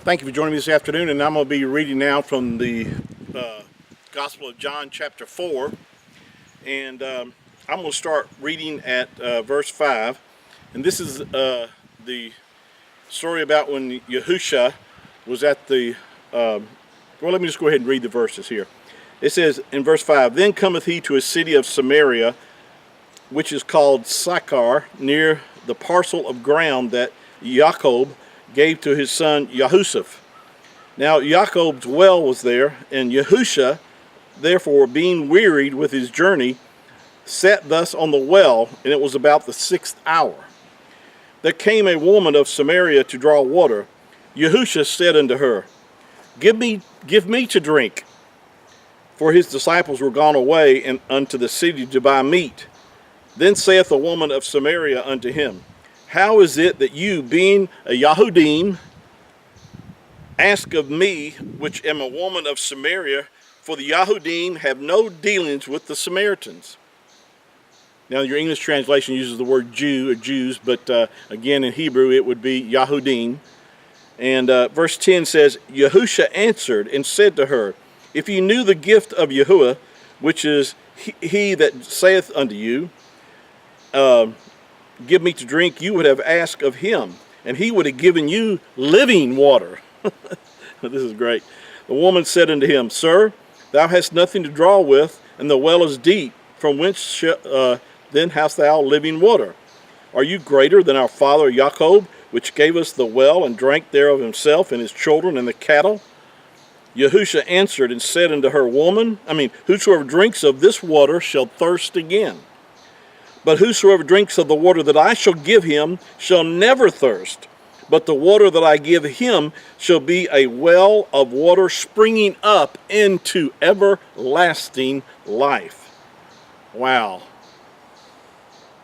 Thank you for joining me this afternoon, and I'm going to be reading now from the Gospel of John chapter 4, and I'm going to start reading at verse 5, and this is the story about when Yahusha was at the, well, let me just go ahead and read the verses here. It says in verse 5, "Then cometh he to a city of Samaria, which is called Sychar, near the parcel of ground that Jacob gave to his son Yahusuf. Now Jacob's well was there, and Yahusha, therefore, being wearied with his journey, sat thus on the well, and it was about the 6th hour. There came a woman of Samaria to draw water. Yahusha said unto her, Give me to drink. For his disciples were gone away and unto the city to buy meat. Then saith the woman of Samaria unto him, How is it that you, being a Yahudim, ask of me, which am a woman of Samaria, for the Yahudim have no dealings with the Samaritans?" Now your English translation uses the word Jew or Jews, but again in Hebrew it would be Yahudim. And verse 10 says, Yahusha answered and said to her, If you knew the gift of Yahuwah, which is he that saith unto you, Give me to drink, you would have asked of him, and he would have given you living water. This is great. The woman said unto him, Sir, thou hast nothing to draw with, and the well is deep. From whence then hast thou living water? Are you greater than our father Jacob, which gave us the well, and drank thereof himself, and his children, and the cattle? Yahusha answered and said unto her, Whosoever drinks of this water shall thirst again. But whosoever drinks of the water that I shall give him shall never thirst. But the water that I give him shall be a well of water springing up into everlasting life. Wow.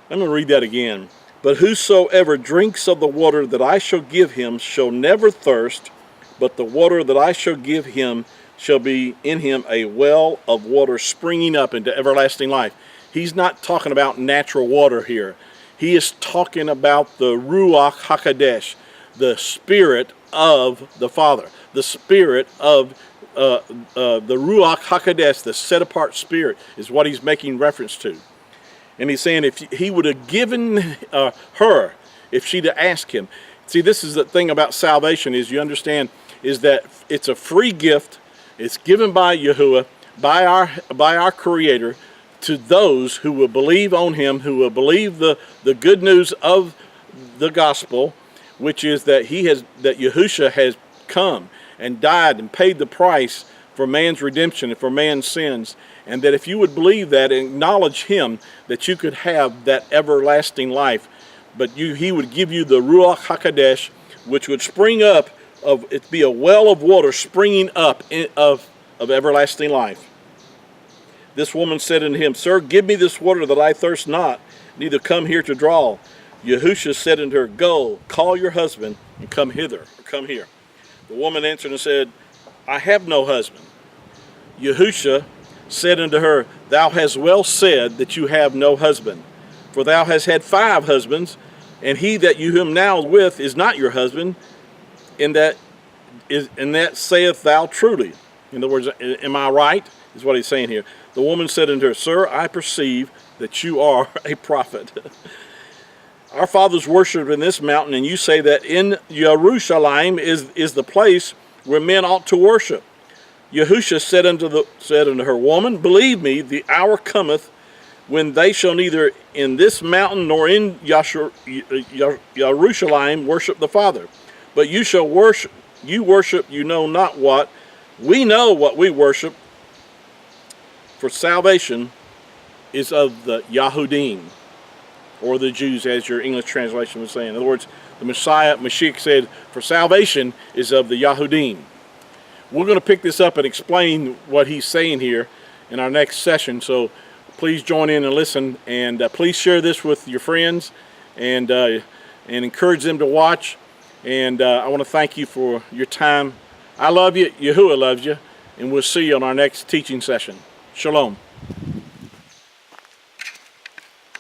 I'm going to read that again. But whosoever drinks of the water that I shall give him shall never thirst. But the water that I shall give him shall be in him a well of water springing up into everlasting life. He's not talking about natural water here. He is talking about the Ruach HaKodesh, the Spirit of the Father, the Spirit of the Ruach HaKodesh, the set-apart Spirit, is what he's making reference to. And he's saying if he would have given her, if she'd have asked him. See, this is the thing about salvation, is you understand, is that it's a free gift. It's given by Yahuwah, by our Creator, to those who will believe on him, who will believe the good news of the gospel, which is that Yahusha has come and died and paid the price for man's redemption and for man's sins, and that if you would believe that and acknowledge him, that you could have that everlasting life. But he would give you the Ruach HaKodesh, which would spring up, it'd be a well of water springing up of everlasting life. This woman said unto him, Sir, give me this water that I thirst not, neither come here to draw. Yahusha said unto her, Go, call your husband, and come hither, or come here. The woman answered and said, I have no husband. Yahusha said unto her, Thou hast well said that you have no husband, for thou hast had 5 husbands, and he that you am now with is not your husband, and that saith thou truly. In other words, am I right? Is what he's saying here. The woman said unto her, Sir, I perceive that you are a prophet. Our fathers worshipped in this mountain, and you say that in Jerusalem is the place where men ought to worship. Yahusha said unto her, Woman, believe me, the hour cometh when they shall neither in this mountain nor in Jerusalem worship the Father. But you shall worship, you know not what. We know what we worship, for salvation is of the Yahudim, or the Jews, as your English translation was saying. In other words, the Mashiach said, for salvation is of the Yahudim. We're going to pick this up and explain what he's saying here in our next session, so please join in and listen, and please share this with your friends, and encourage them to watch. And I want to thank you for your time. I love you, Yahuwah loves you, and we'll see you on our next teaching session. Shalom.